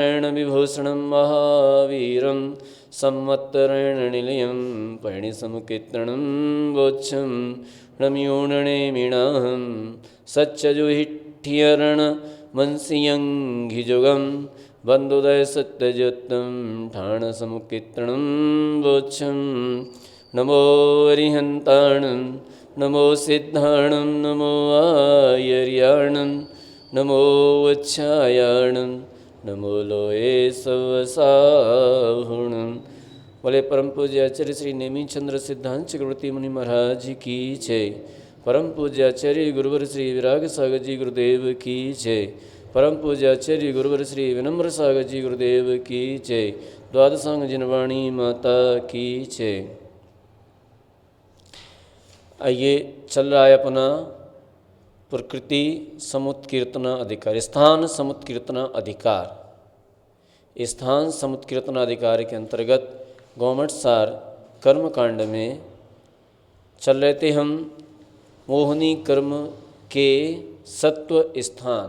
विभूषणं महावीरं संवत्तरेण निलयं परिणिसमुकीर्तनं वोच्छं रम्योणनेमिणाहं सच्चजुहिठ्यरणमंसियङ्घिजुगं बन्धुदयसत्यजुत्तं ठाणसमुकीर्तनं वोच्छं नमो अरिहन्ताणं नमो सिद्धाणं नमो आयर्याणं नमो वच्छायाणं नमो लोये सवसाहुणं। बोले परम पूज्य आचार्य श्री नेमिचंद्र सिद्धांत चक्रवर्ती मुनि महाराज की जय। परम पूज्य आचार्य गुरुवर श्री विराग सागर जी गुरुदेव की जय। परम पूज्य आचार्य गुरुवर श्री विनम्र सागर जी गुरुदेव की जय। द्वादशांग जिनवाणी माता की जय। आइए, चल रहा है अपना प्रकृति समुत्कीर्तना अधिकार, स्थान समुत्कीर्तना अधिकार। स्थान समुत्कीर्तना अधिकार के अंतर्गत गौमठ सार कर्मकांड में चल रहे थे हम। मोहिनी कर्म के सत्व स्थान।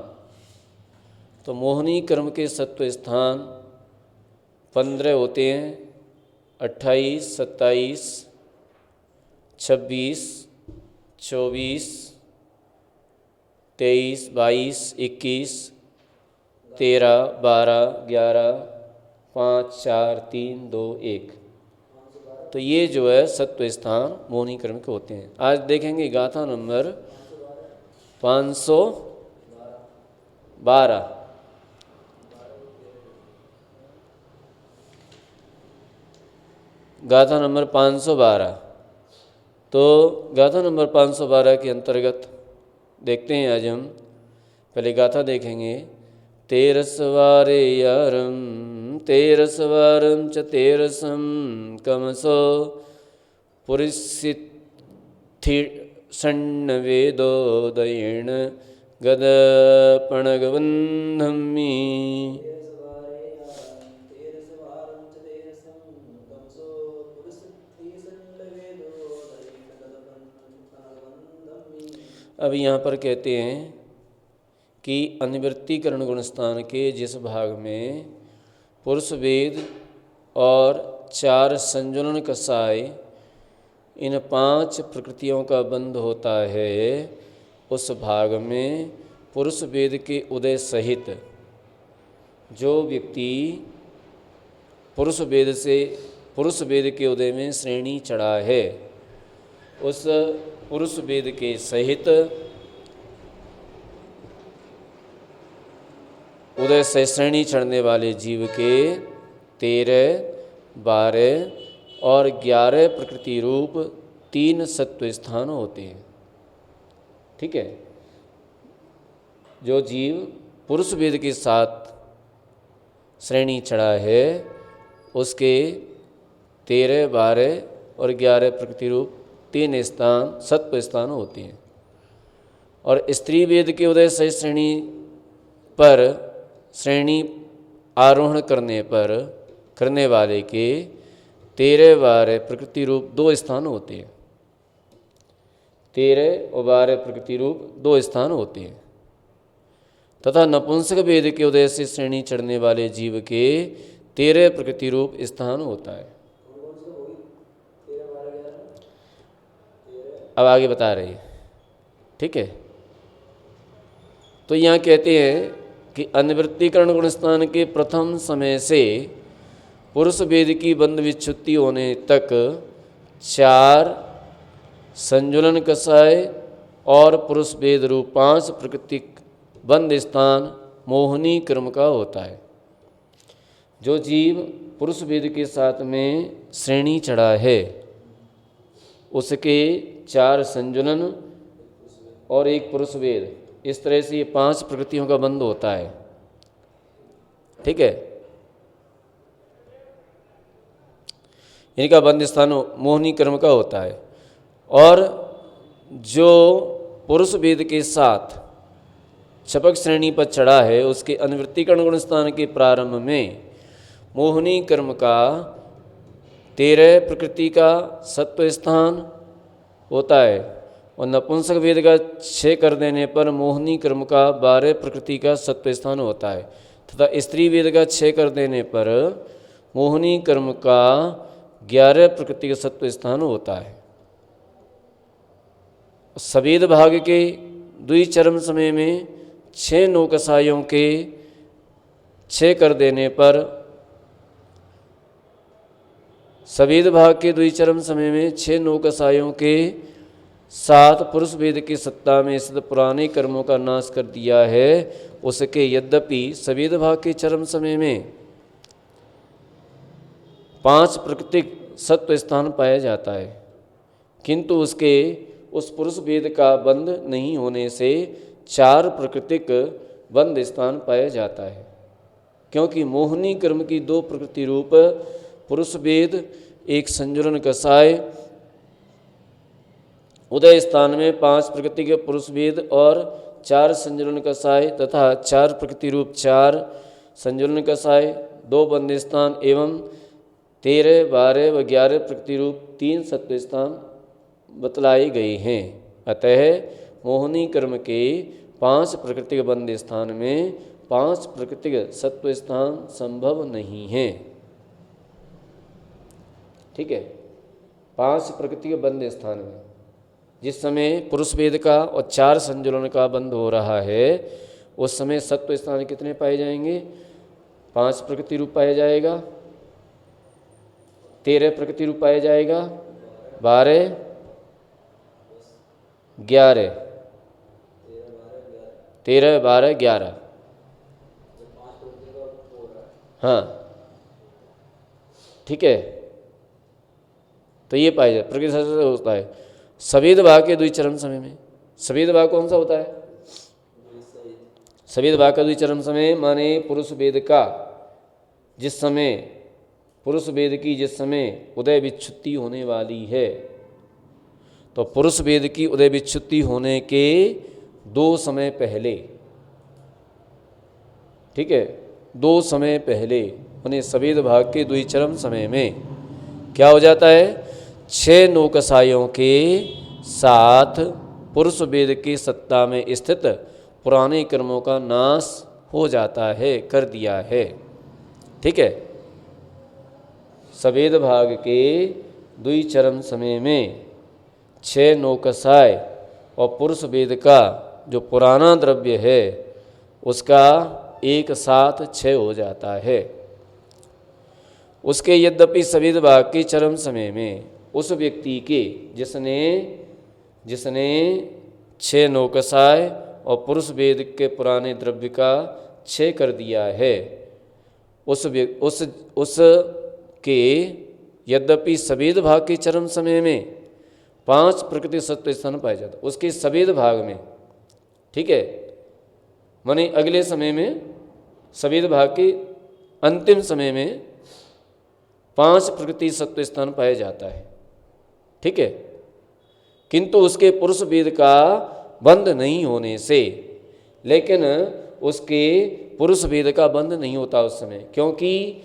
तो मोहिनी कर्म के सत्व स्थान 15 होते हैं, 28, 27, 26, 24, 23, 22, 21, 13, 12, 11, 5, 4, 3, 2, 1। तो ये जो है सत्व स्थान मोहिनी कर्म के होते हैं। आज देखेंगे गाथा नंबर 512। गाथा नंबर 512। तो गाथा नंबर 512 के अंतर्गत देखते हैं आज हम। पहले गाथा देखेंगे। तेरसवारे यारम तेरसवारम च तेरसम कमसो पुरिसिद्धि सन्नवेदोदयेन गदपणगबन्धमी। अब यहाँ पर कहते हैं कि अनिवृत्तिकरण गुणस्थान के जिस भाग में पुरुष वेद और 4 संजुलन कसाय इन 5 प्रकृतियों का बंध होता है, उस भाग में पुरुष वेद के उदय सहित जो व्यक्ति पुरुष वेद के उदय में श्रेणी चढ़ा है, उस पुरुष वेद के सहित उदय से श्रेणी चढ़ने वाले जीव के 13, 12 और 11 प्रकृति रूप 3 सत्व स्थान होते हैं। ठीक है। जो जीव पुरुष वेद के साथ श्रेणी चढ़ा है, उसके 13, 12 और 11 प्रकृति रूप 3 स्थान सत्व स्थान होते हैं। और स्त्री वेद के उदय से श्रेणी आरोहण करने वाले के 13, 12 प्रकृति रूप 2 स्थान होते हैं। 13 और 12 प्रकृति रूप 2 स्थान होते हैं। तथा नपुंसक वेद के उदय से श्रेणी चढ़ने वाले जीव के 13 प्रकृति रूप स्थान होता है। अब आगे बता रहे हैं। ठीक है। तो यहाँ कहते हैं कि अनिवृत्तिकरण गुणस्थान के प्रथम समय से पुरुष वेद की बंध विच्छुत्ति होने तक 4 संजुलन कसाय और पुरुष वेद रूप 5 प्रकृतिक बंध स्थान मोहिनी कर्म का होता है। जो जीव पुरुष वेद के साथ में श्रेणी चढ़ा है, उसके 4 संजुलन और 1 पुरुष वेद, इस तरह से ये 5 प्रकृतियों का बंध होता है। ठीक है। इनका बंध स्थान मोहिनी कर्म का होता है। और जो पुरुष वेद के साथ छपक श्रेणी पर चढ़ा है, उसके अनिवृत्तिकरण गुणस्थान के प्रारंभ में मोहिनी कर्म का 13 प्रकृति का सत्व स्थान होता है और नपुंसक वेद का 6 कर देने पर मोहिनी कर्म का 12 प्रकृति का सत्व स्थान होता है तथा स्त्री वेद का क्षय कर देने पर मोहिनी कर्म का 11 प्रकृति का सत्व स्थान होता है। सवेद भाग के द्विचरम समय में 6 नौकसायों के क्षय कर देने पर, सवेद भाग के द्विचरम समय में 6 नौकसायों के 7 पुरुष वेद की सत्ता में स्थित पुराने कर्मों का नाश कर दिया है। उसके यद्यपि सवेद भाग के चरम समय में 5 प्राकृतिक सत्व स्थान पाया जाता है, किंतु उसके उस पुरुष वेद का बंध नहीं होने से 4 प्राकृतिक बंध स्थान पाया जाता है। क्योंकि मोहिनी कर्म की 2 प्रकृति रूप पुरुष वेद, एक संजुलन कसाय उदय स्थान में 5 प्रकृति के पुरुष वेद और 4 संजुलन कसाय तथा 4 प्रकृति रूप 4 संजुलन कसाय 2 बंध स्थान एवं 13, 12 व 11 प्रकृति रूप 3 सत्व स्थान बतलाए गए हैं। अतः मोहिनी कर्म के 5 प्राकृतिक बंध स्थान में 5 प्राकृतिक सत्व स्थान संभव नहीं है। ठीक है, 5 प्राकृतिक बंध स्थान में जिस समय पुरुष वेद का और 4 संजुलन का बंध हो रहा है, उस समय सत्व स्थान कितने पाए जाएंगे? 5 प्रकृति रूप पाया जाएगा, 13 प्रकृति रूप पाया जाएगा, 12, 11, 13, 12, 11। हाँ, ठीक है, तो ये पाया जाए प्रकृति से होता है। सवेद भाग के द्विचरम समय में, सवेद भाग कौन सा होता है? सवेद भाग का द्विचरम समय माने पुरुष वेद का जिस समय, पुरुष वेद की जिस समय उदय विच्छुत्ति होने वाली है, तो पुरुष वेद की उदय विच्छुत्ति होने के 2 समय पहले, ठीक है, 2 समय पहले उन्हें सवेद भाग के द्विचरम समय में क्या हो जाता है? 6 नौकसायों के 7 पुरुष वेद की सत्ता में स्थित पुराने कर्मों का नाश हो जाता है, कर दिया है। ठीक है, सवेद भाग के द्विचरम समय में 6 नौकसाय और पुरुष वेद का जो पुराना द्रव्य है उसका एक साथ क्षय हो जाता है। उसके यद्यपि सवेद भाग के चरम समय में उस व्यक्ति के जिसने 6 नौकसाय और पुरुष वेद के पुराने द्रव्य का क्षय कर दिया है, उस के यद्यपि सवेद भाग के चरम समय में 5 प्रकृति सत्व स्थान पाया जाता है, उसके सवेद भाग में, ठीक है, माने अगले समय में सवेद भाग के अंतिम समय में 5 प्रकृति सत्व स्थान पाया जाता है। ठीक है, किंतु उसके पुरुष वेद का बंध नहीं होने से, लेकिन उसके पुरुष वेद का बंध नहीं होता उस समय, क्योंकि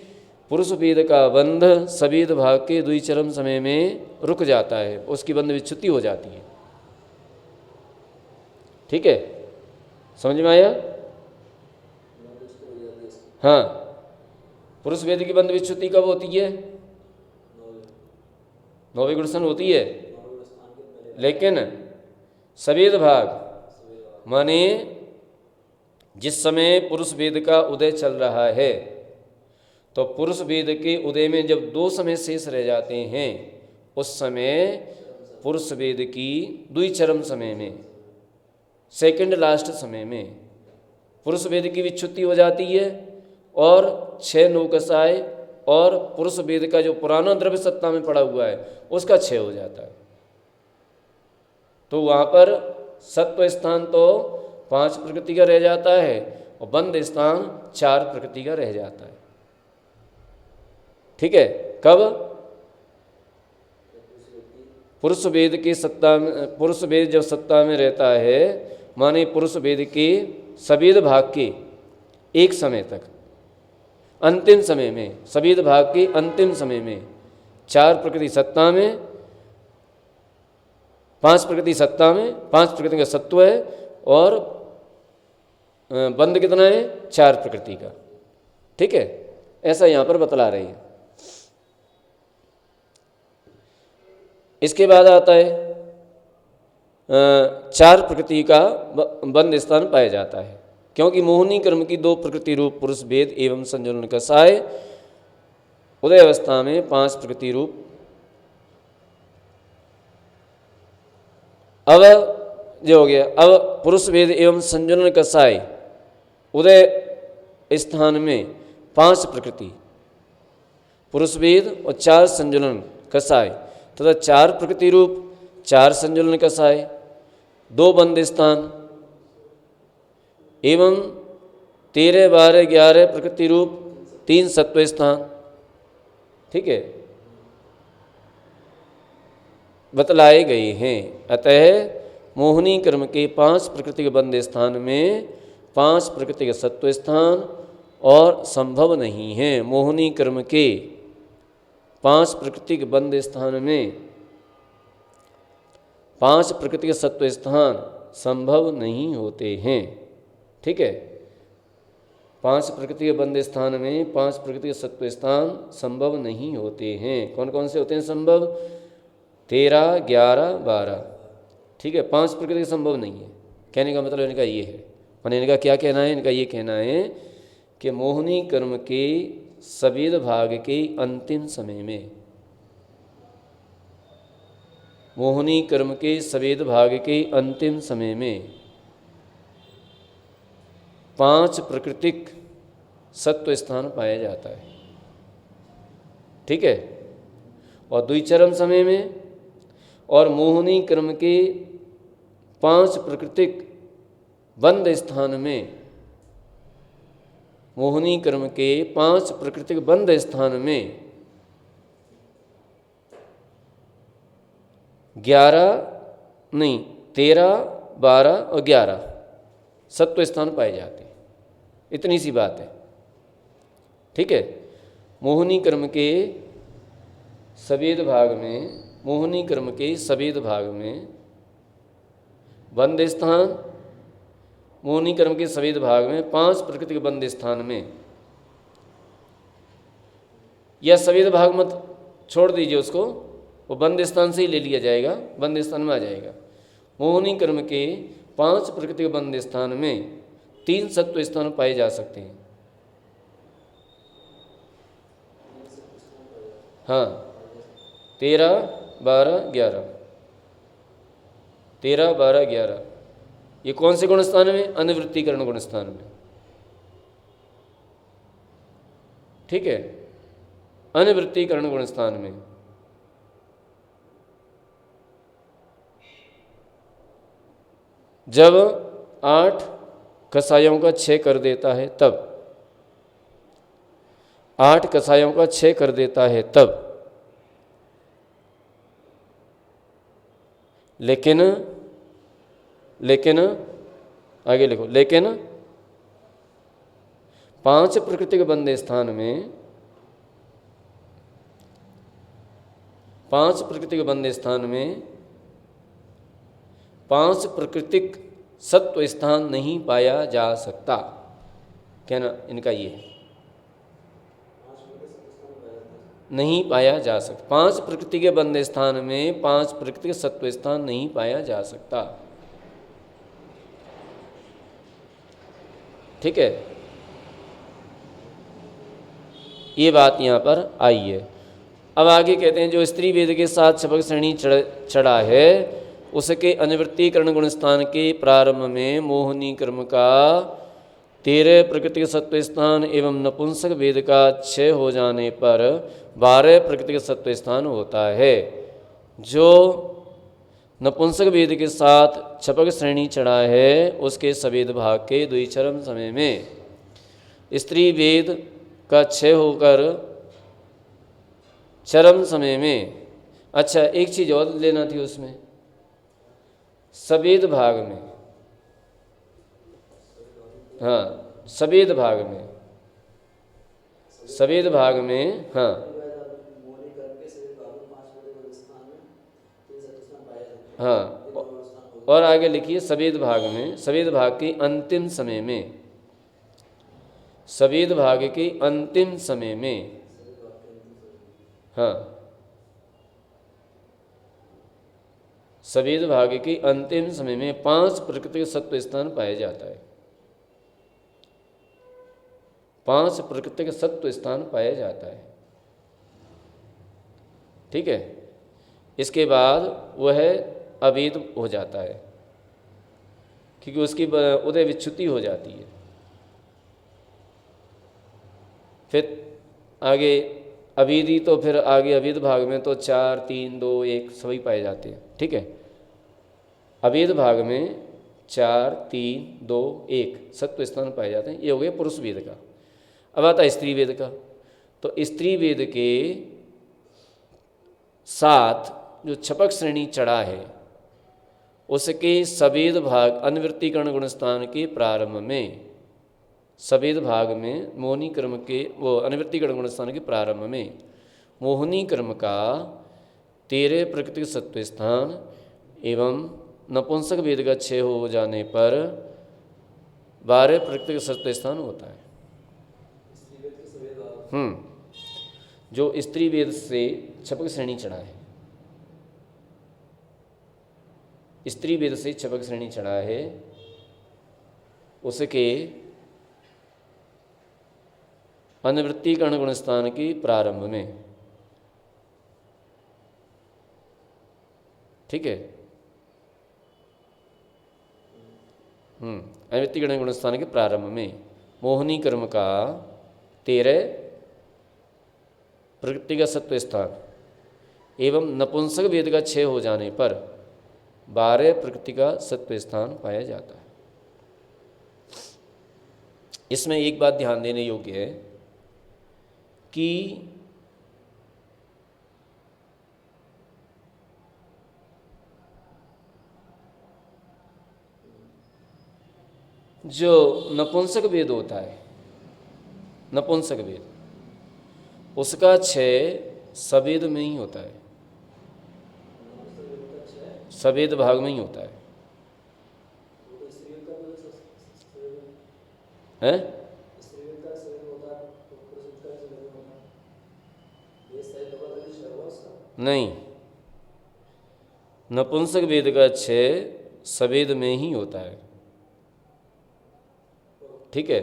पुरुष वेद का बंध सवेद भाग के द्विचरम समय में रुक जाता है, उसकी बंध विच्छुत्ति हो जाती है। ठीक है, समझ में आया? हाँ, पुरुष वेद की बंध विच्छुत्ति कब होती है? 9वें गुणस्थान होती है, लेकिन सवेद भाग माने जिस समय पुरुष वेद का उदय चल रहा है, तो पुरुष वेद के उदय में जब 2 समय शेष रह जाते हैं, उस समय पुरुष वेद की द्विचरम समय में, सेकंड लास्ट समय में पुरुष वेद की विच्छुत्ति हो जाती है और 6 नौकसाय और पुरुष वेद का जो पुराना द्रव्य सत्ता में पड़ा हुआ है उसका क्षय हो जाता है। तो वहाँ पर सत्व स्थान तो 5 प्रकृति का रह जाता है और बंध स्थान 4 प्रकृति का रह जाता है। ठीक है, कब? पुरुष वेद की सत्ता में, पुरुष वेद जब सत्ता में रहता है, माने पुरुष वेद के सवेद भाग के एक समय तक, अंतिम समय में, सवेद भाग के अंतिम समय में 4 प्रकृति सत्ता में, 5 प्रकृति सत्ता में, 5 प्रकृति का सत्व है और बंध कितना है? 4 प्रकृति का। ठीक है, ऐसा यहाँ पर बतला रही है। इसके बाद आता है चार प्रकृति का बंद स्थान पाया जाता है, क्योंकि मोहिनी कर्म की दो प्रकृति रूप पुरुष भेद एवं संजुलन कसाय उदय अवस्था में पांच प्रकृति रूप। अब जो हो गया, अब पुरुष भेद एवं संजुलन कसाय उदय स्थान में पांच प्रकृति पुरुष भेद और चार संजुलन कसाय तथा चार प्रकृति रूप चार संजुलन कसाय दो बंद स्थान एवं 13, 12, 11 प्रकृति रूप तीन सत्व स्थान, ठीक है, बतलाए गए हैं। अतः मोहिनी कर्म के पांच प्रकृति के बंद स्थान में पांच प्रकृति के सत्व स्थान और संभव नहीं है। मोहिनी कर्म के पांच प्रकृति के बंद स्थान में पांच प्रकृति के सत्व स्थान संभव नहीं होते हैं, ठीक है। पांच प्रकृति के बंद स्थान में पांच प्रकृति के सत्व स्थान संभव नहीं होते हैं। कौन कौन से होते हैं संभव? 13, 11, 12, ठीक है। पांच प्रकृति के संभव नहीं है। कहने का मतलब इनका ये है, मैंने इनका क्या कहना है? इनका ये कहना है कि मोहिनी कर्म के सवेद भाग के अंतिम समय में, मोहिनी कर्म के सवेद भाग के अंतिम समय में पांच प्राकृतिक सत्व स्थान पाया जाता है, ठीक है। और द्विचरम समय में और मोहिनी कर्म के पांच प्राकृतिक बंद स्थान में, मोहिनी कर्म के पांच प्राकृतिक बंद स्थान में 13, 12 और 11 सत्व स्थान पाए जाते हैं। इतनी सी बात है, ठीक है। मोहिनी कर्म के सवेद भाग में, मोहिनी कर्म के सवेद भाग में बंद स्थान, मोहिनी कर्म के सवेद भाग में पांच प्रकृति के बंद स्थान में, या सवेद भाग मत छोड़ दीजिए उसको, वो बंद स्थान से ही ले लिया जाएगा, बंद स्थान में आ जाएगा। मोहिनी कर्म के पांच प्रकृति के बंद स्थान में तीन सत्व स्थान पाए जा सकते हैं। हाँ, 13, 12, 11, 13, 12, 11 ये कौन से गुण स्थान में? अनिवृत्तिकरण गुण स्थान में, ठीक है, अनिवृत्तिकरण गुण स्थान में। जब 8 कसायों का 6 कर देता है तब, 8 कसायों का 6 कर देता है तब, लेकिन आगे लिखो, लेकिन पांच प्रकृति के बंद स्थान में, पांच प्रकृति के बंद स्थान में पांच प्राकृतिक सत्व स्थान नहीं पाया जा सकता। कहना इनका ये है, नहीं पाया जा सकता। पांच प्रकृति के बंद स्थान में पांच प्रकृति के सत्व स्थान नहीं पाया जा सकता, ठीक है। ये बात यहाँ पर आई है। अब आगे कहते हैं जो स्त्री वेद के साथ शपक श्रेणी चढ़ा है उसके अनिवृत्तिकरण गुण स्थान के प्रारंभ में मोहिनी कर्म का 13 प्रकृति के सत्व स्थान एवं नपुंसक वेद का 6 हो जाने पर 12 प्रकृति के सत्व स्थान होता है। जो नपुंसक वेद के साथ छपक श्रेणी चढ़ा है उसके सवेद भाग के द्विचरम समय में स्त्री वेद का 6 होकर चरम समय में, अच्छा एक चीज़ और लेना थी उसमें, सवेद भाग में, हाँ सवेद भाग में, सवेद भाग में, हाँ हाँ, और आगे लिखिए सवेद भाग में, सवेद भाग के अंतिम समय में सवेद भाग के अंतिम समय में, हाँ, सवेद भाग के अंतिम समय में 5 प्राकृतिक सत्व स्थान पाया जाता है। 5 प्राकृतिक सत्व स्थान पाया जाता है। ठीक है। इसके बाद वह अवेद हो जाता है, क्योंकि उसकी उदय विच्युति हो जाती है। फिर आगे अवेदी, तो फिर आगे अवेद भाग में तो 4, 3, 2, 1 सभी पाए जाते हैं। ठीक है। अवेद भाग में 4, 3, 2, 1 सत्व स्थान पाए जाते हैं। ये हो गया पुरुष वेद का। अब आता है स्त्री वेद का। तो स्त्री वेद के साथ जो छपक श्रेणी चढ़ा है, उसके सवेद भाग अनवृत्तिकरण गुणस्थान के प्रारंभ में, सवेद भाग में मोहनी क्रम के वो अनवृत्तिकरण गुणस्थान के प्रारंभ में मोहनी क्रम का 13 प्राकृतिक सत्व स्थान एवं नपुंसक वेद का 6 हो जाने पर 12 प्राकृतिक सत्व स्थान होता है। जो स्त्री वेद से छपक श्रेणी चढ़ा है, स्त्री वेद से छपक श्रेणी चढ़ा है, उसके अनवृत्तिकरण गुणस्थान के प्रारंभ में, ठीक है, अनवृत्तिकरण गुणस्थान के प्रारंभ में मोहनी क्रम का 13 प्रकृति का सत्व स्थान एवं नपुंसक वेद का 6 हो जाने पर 12 प्रकृति का सत्व स्थान पाया जाता है। इसमें एक बात ध्यान देने योग्य है कि जो नपुंसक वेद होता है, नपुंसक वेद, उसका 6 सवेद में ही होता है, सवेद भाग में ही होता है। हैं? नहीं, नपुंसक वेद का 6 सवेद में ही होता है। ठीक है।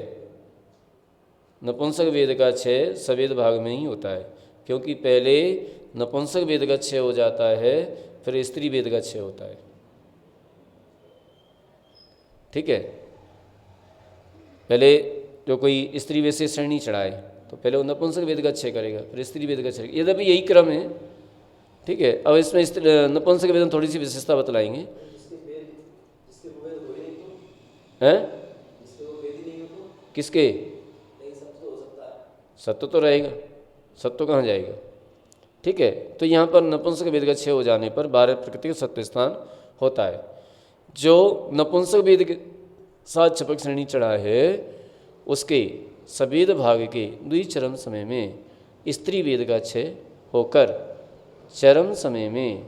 नपुंसक वेद का 6 सवेद भाग में ही होता है, क्योंकि पहले नपुंसक वेद का 6 हो जाता है, फिर स्त्री वेद का 6 होता है। ठीक है। पहले जो कोई स्त्री वेद से श्रेणी चढ़ाए तो पहले वो नपुंसक वेद का 6 करेगा, फिर स्त्री वेद का 6 करेगा। यद्यपि यही क्रम है। ठीक है। अब इसमें नपुंसक वेद में थोड़ी सी विशेषता बतलाएंगे। हैं? किसके? सत्व तो रहेगा, सत्व कहाँ जाएगा? ठीक है। तो यहाँ पर नपुंसक वेद का 6 हो जाने पर 12 प्रकृति का सत्व स्थान होता है। जो नपुंसक वेद के साथ छपक श्रेणी चढ़ा है, उसके सवेद भाग के द्विचरम समय में स्त्री वेद का 6 होकर चरम समय में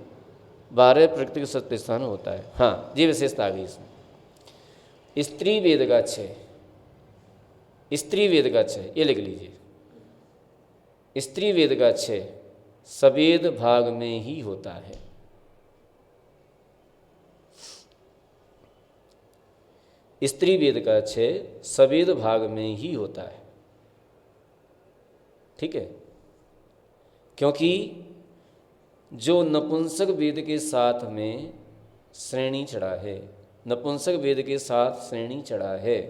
12 प्रकृति का सत्व स्थान होता है। हाँ, ये विशेषता आ गई इसमें। स्त्री वेद का 6, स्त्री वेद का 6, ये लिख लीजिए। स्त्री वेद का 6 सवेद भाग में ही होता है। स्त्री वेद का 6 सवेद भाग में ही होता है। ठीक है। क्योंकि जो नपुंसक वेद के साथ में श्रेणी चढ़ा है, नपुंसक वेद के साथ श्रेणी चढ़ा है,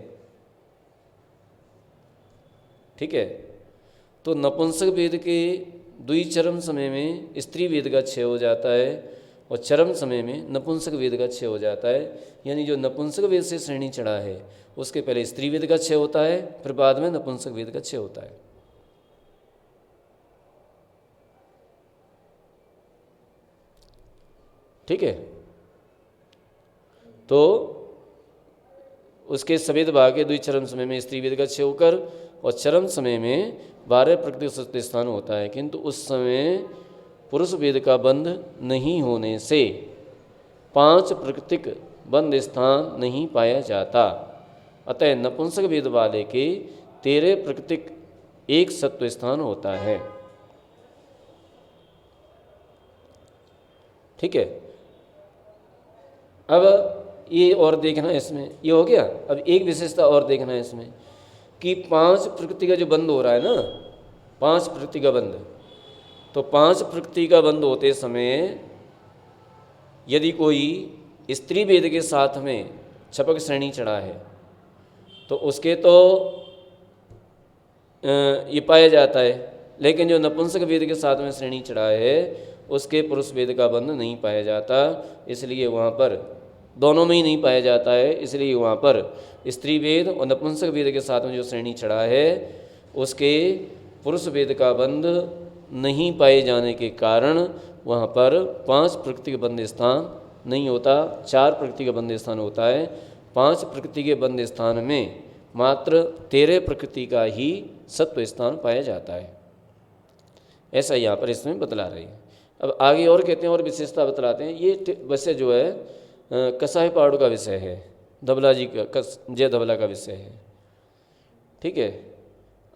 ठीक है, तो नपुंसक वेद के द्विचरम समय में स्त्री वेद का 6 हो जाता है और चरम समय में नपुंसक वेद का 6 हो जाता है। यानी जो नपुंसक वेद से श्रेणी चढ़ा है उसके पहले स्त्री वेद का 6 होता है, फिर बाद में नपुंसक वेद का 6 होता है। ठीक है। तो उसके सवेद भाग के द्विचरम समय में स्त्री वेद का 6 होकर और चरम समय में 12 प्रकृति सत्व स्थान होता है, किंतु उस समय पुरुष वेद का बंध नहीं होने से 5 प्राकृतिक बंध स्थान नहीं पाया जाता। अतः नपुंसक वेद वाले के तेरे प्राकृतिक एक सत्व स्थान होता है। ठीक है। अब ये और देखना है इसमें, ये हो गया। अब एक विशेषता और देखना है इसमें कि 5 प्रकृति का जो बंध हो रहा है ना, 5 प्रकृति का बंध, तो 5 प्रकृति का बंध होते समय यदि कोई स्त्री वेद के साथ में छपक श्रेणी चढ़ा है तो उसके तो ये पाया जाता है, लेकिन जो नपुंसक वेद के साथ में श्रेणी चढ़ा है उसके पुरुष वेद का बंध नहीं पाया जाता। इसलिए वहाँ पर दोनों में ही नहीं पाया जाता है, इसलिए वहाँ पर स्त्री वेद और नपुंसक वेद के साथ में जो श्रेणी चढ़ा है उसके पुरुष वेद का बंध नहीं पाए जाने के कारण वहाँ पर 5 प्रकृति के बंध स्थान नहीं होता, 4 प्रकृति का बंध स्थान होता है। 5 प्रकृति के बंध स्थान में मात्र 13 प्रकृति का ही सत्व स्थान पाया जाता है। ऐसा यहाँ पर इसमें बतला रही है। अब आगे और कहते हैं और विशेषता बतलाते हैं। ये वैसे जो है कसाई पहाड़ों का विषय है, धबला जी का जय धबला का विषय है। ठीक है।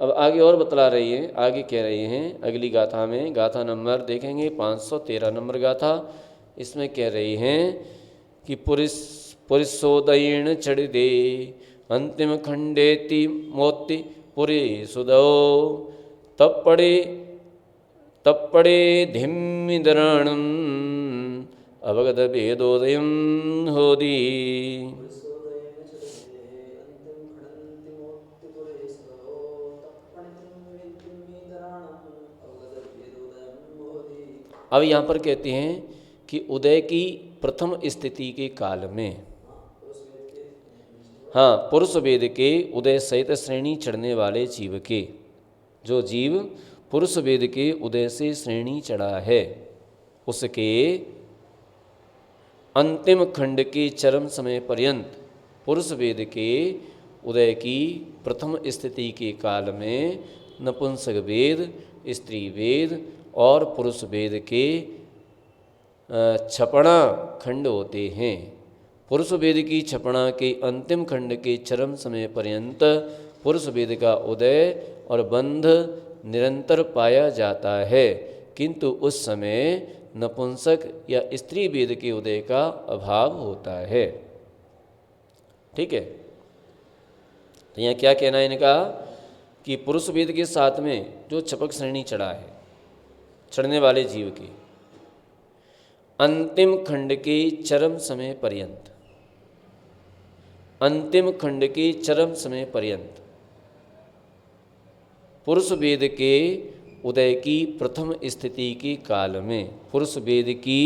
अब आगे और बतला रही है, आगे कह रही हैं अगली गाथा में, गाथा नंबर देखेंगे 513 नंबर गाथा। इसमें कह रही हैं कि पुरुषोदयेन चढ़ दे अंतिम खंडेति मोति पुरी सुदो तप्पड़े धिम्मिदरणम अवगत भेदोदयम होदी। अब यहाँ पर कहते हैं कि उदय की प्रथम स्थिति के काल में, हाँ, पुरुष वेद के उदय सहित श्रेणी चढ़ने वाले जीव के, जो जीव पुरुष वेद के उदय से श्रेणी चढ़ा है उसके अंतिम खंड के चरम समय पर्यंत, पुरुष वेद के उदय की प्रथम स्थिति के काल में नपुंसक वेद, स्त्री वेद और पुरुष वेद के छपणा खंड होते हैं। पुरुष वेद की छपणा के अंतिम खंड के चरम समय पर्यंत पुरुष वेद का उदय और बंध निरंतर पाया जाता है, किंतु उस समय नपुंसक या स्त्री वेद के उदय का अभाव होता है। ठीक है। तो यहाँ क्या कहना है इनका कि पुरुष वेद के साथ में जो छपक श्रेणी चढ़ा है, चढ़ने वाले जीव के अंतिम खंड के चरम समय पर्यंत, अंतिम खंड के चरम समय पर्यंत पुरुष वेद के उदय की प्रथम स्थिति के काल में, पुरुष वेद की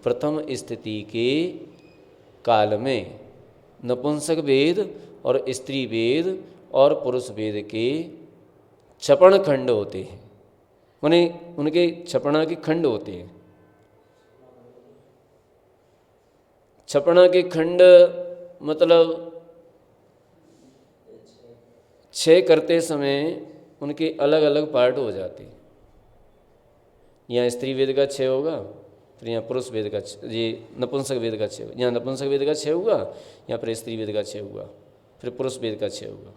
प्रथम स्थिति के काल में नपुंसक वेद और स्त्री वेद और पुरुष वेद के छपण खंड होते हैं, माने उनके छपणा के खंड होते हैं। छपणा के खंड मतलब 6 करते समय उनके अलग अलग पार्ट हो जाते हैं। यहाँ स्त्री वेद का 6 होगा, फिर यहाँ पुरुष वेद का, ये नपुंसक वेद का 6 होगा, यहाँ नपुंसक वेद का 6 होगा, यहाँ पर स्त्री वेद का 6 होगा, फिर पुरुष वेद का 6 होगा।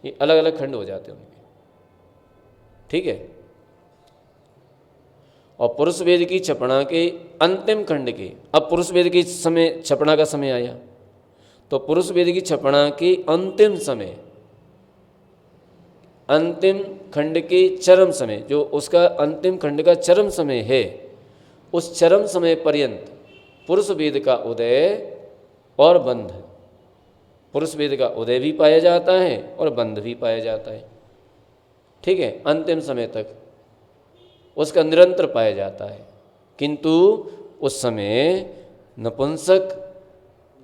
ये अलग अलग खंड हो जाते हैं उनके। ठीक है। और पुरुष वेद की छपणा के अंतिम खंड के, अब पुरुष वेद की समय छपणा का समय आया, तो पुरुष वेद की छपणा के अंतिम समय, अंतिम खंड के चरम समय, जो उसका अंतिम खंड का चरम समय है, उस चरम समय पर्यंत पुरुष वेद का उदय और बंध, पुरुष वेद का उदय भी पाया जाता है और बंध भी पाया जाता है। ठीक है। अंतिम समय तक उसका निरंतर पाया जाता है, किंतु उस समय नपुंसक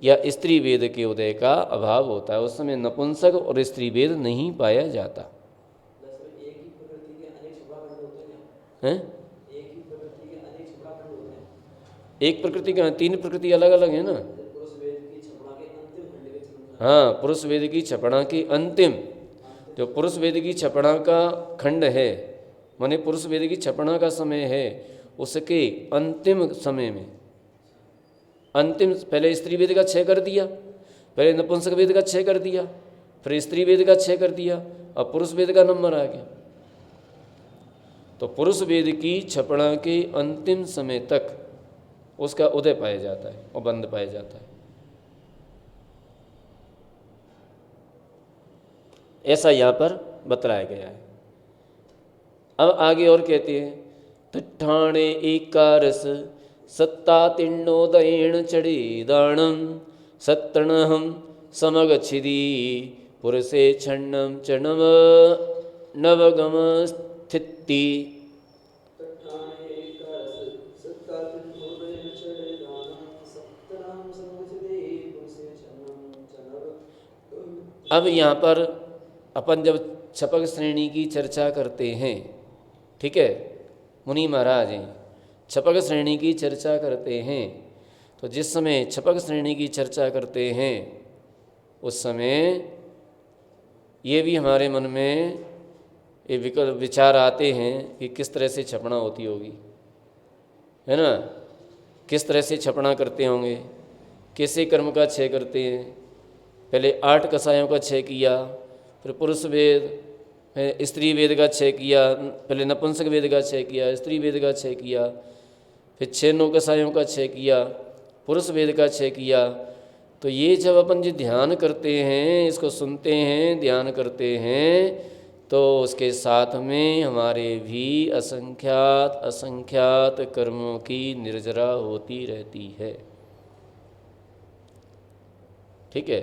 या स्त्री वेद के उदय का अभाव होता है। उस समय नपुंसक और स्त्री वेद नहीं पाया जाता है। एक प्रकृति का 3 प्रकृति अलग अलग है ना। हाँ, पुरुष वेद की छपणा की अंतिम, जो पुरुष वेद की छपणा का खंड है, माने पुरुष वेद की छपणा का समय है, उसके अंतिम समय में, अंतिम, पहले स्त्री वेद का 6 कर दिया, पहले नपुंसक वेद का 6 कर दिया, फिर स्त्री वेद का 6 कर दिया, अब पुरुष वेद का नंबर आ गया। तो पुरुष वेद की छपड़ा के अंतिम समय तक उसका उदय पाया जाता है और बंद पाया जाता है। ऐसा यहाँ पर बतलाया गया है। अब आगे और कहते हैं, तठाणे एकारस सत्ता तिण्णोदयेण चढ़े दाणम सत्तणहम समगच्छिदी पुरुषे छन्नम च नवगम स्थिति। अब यहाँ पर अपन जब छपक श्रेणी की चर्चा करते हैं, ठीक है, मुनि महाराज हैं, छपक श्रेणी की चर्चा करते हैं, तो जिस समय छपक श्रेणी की चर्चा करते हैं उस समय ये भी हमारे मन में ये विचार आते हैं कि किस तरह से छपना होती होगी, है ना, किस तरह से छपना करते होंगे, कैसे कर्म का 6 करते हैं। पहले 8 कसायों का 6 किया, फिर पुरुष वेद, फिर स्त्री वेद का 6 किया, पहले नपुंसक वेद का 6 किया, स्त्री वेद का 6 किया, फिर 6 9 कसायों का 6 किया, पुरुष वेद का 6 किया। तो ये जब अपन जी ध्यान करते हैं, इसको सुनते हैं, ध्यान करते हैं, तो उसके साथ में हमारे भी असंख्यात असंख्यात कर्मों की निर्जरा होती रहती है। ठीक है।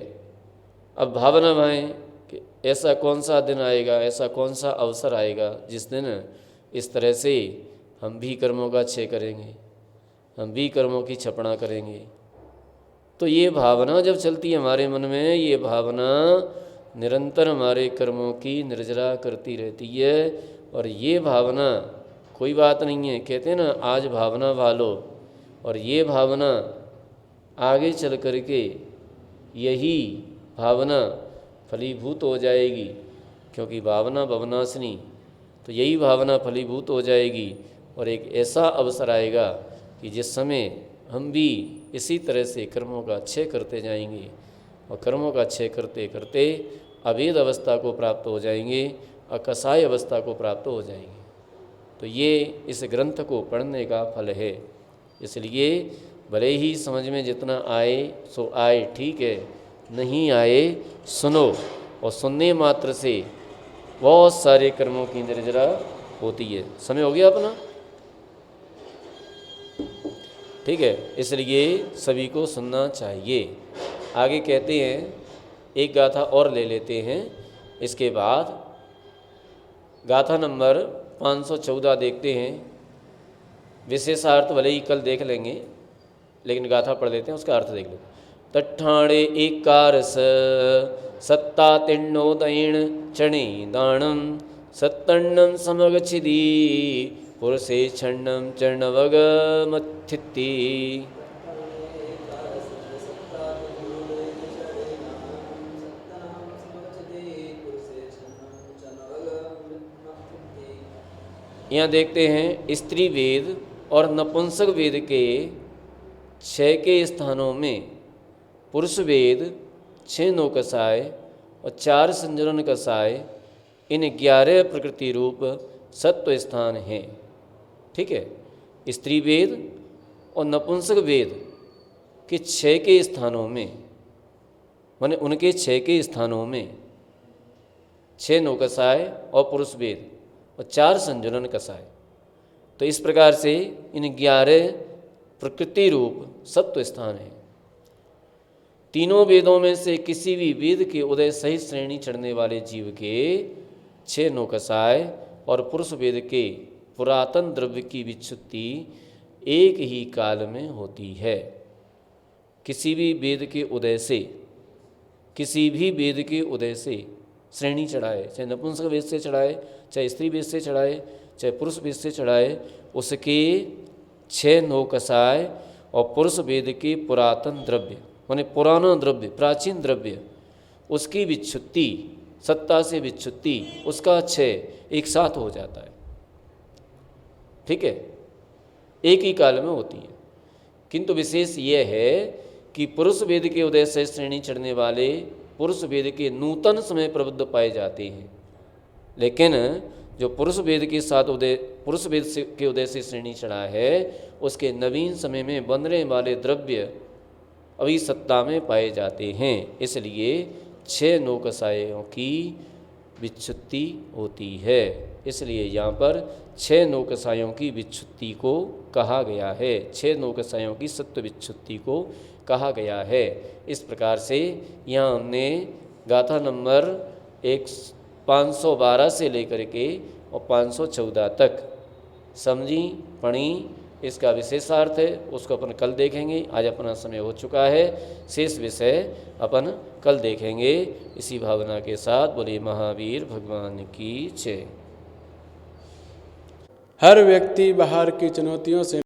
अब भावना भाएं कि ऐसा कौन सा दिन आएगा, ऐसा कौन सा अवसर आएगा जिस दिन इस तरह से हम भी कर्मों का 6 करेंगे, हम भी कर्मों की छपना करेंगे। तो ये भावना जब चलती है हमारे मन में, ये भावना निरंतर हमारे कर्मों की निर्जरा करती रहती है। और ये भावना कोई बात नहीं है, कहते हैं ना, आज भावना भालो, और ये भावना आगे चल करके यही भावना फलीभूत हो जाएगी, क्योंकि भावना भवनाशिनी। तो यही भावना फलीभूत हो जाएगी और एक ऐसा अवसर आएगा कि जिस समय हम भी इसी तरह से कर्मों का 6 करते जाएंगे और कर्मों का 6 करते करते अवेद अवस्था को प्राप्त हो जाएंगे, अकसाय अवस्था को प्राप्त हो जाएंगे। तो ये इस ग्रंथ को पढ़ने का फल है। इसलिए भले ही समझ में जितना आए सो आए, ठीक है, नहीं आए सुनो, और सुनने मात्र से बहुत सारे कर्मों की निर्जरा होती है। समय हो गया अपना, ठीक है, इसलिए सभी को सुनना चाहिए। आगे कहते हैं, एक गाथा और ले लेते हैं, इसके बाद गाथा नंबर 514 देखते हैं। विशेषार्थ भले ही कल देख लेंगे, लेकिन गाथा पढ़ लेते हैं, उसका अर्थ देख लेते हैं। तट्ठाणे एकारस सत्ता तिण्णोदयेण चणे दाणम सत्तन्नम समगच्छिदी पुरुषे छन्नम चरणवगमथिति। यहाँ देखते हैं स्त्री वेद और नपुंसक वेद के 6 के स्थानों में पुरुष वेद 6 9 कसाय और 4 संजनन कसाय, इन 11 प्रकृति रूप सत्व स्थान हैं। ठीक है। स्त्री वेद और नपुंसक वेद के 6 के स्थानों में, माने उनके 6 के स्थानों में 6 9 कसाय और पुरुष वेद और 4 संजुलन कसाय। तो इस प्रकार से इन 11 प्रकृति रूप सत्व स्थान हैं। तीनों वेदों में से किसी भी वेद के उदय सहित श्रेणी चढ़ने वाले जीव के 6 9 कसाय और पुरुष वेद के पुरातन द्रव्य की विच्छुत्ति एक ही काल में होती है। किसी भी वेद के उदय से, किसी भी वेद के उदय से श्रेणी चढ़ाए, चाहे नपुंसक वेद से चढ़ाए, चाहे स्त्री वेद से चढ़ाए, चाहे पुरुष वेद से चढ़ाए, उसके 6 9 कसाय और पुरुष वेद के पुरातन द्रव्य, माने पुराना द्रव्य, प्राचीन द्रव्य, उसकी विच्छुत्ति, सत्ता से विच्छुत्ति, उसका 6 एक साथ हो जाता है। ठीक है, एक ही काल में होती है। किंतु विशेष यह है कि पुरुष वेद के उदय से श्रेणी चढ़ने वाले पुरुष वेद के नूतन समय प्रबुद्ध पाए जाते हैं। लेकिन जो पुरुष वेद के साथ पुरुष वेद के उदय से श्रेणी चढ़ा है, उसके नवीन समय में बनने वाले द्रव्य अभी सत्ता में पाए जाते हैं। इसलिए 6 नौकसायों की विच्छुत्ति होती है। इसलिए यहाँ पर 6 नौकसायों की विच्छुत्ति को कहा गया है, 6 नौकसायों की सत्व विच्छुत्ति को कहा गया है। इस प्रकार से यहाँ हमने गाथा नंबर 512 से लेकर के और 514 तक समझी पढ़ी। इसका विशेषार्थ है उसको अपन कल देखेंगे। आज अपना समय हो चुका है, शेष विषय अपन कल देखेंगे। इसी भावना के साथ बोलिए महावीर भगवान की जय। हर व्यक्ति बाहर की चुनौतियों से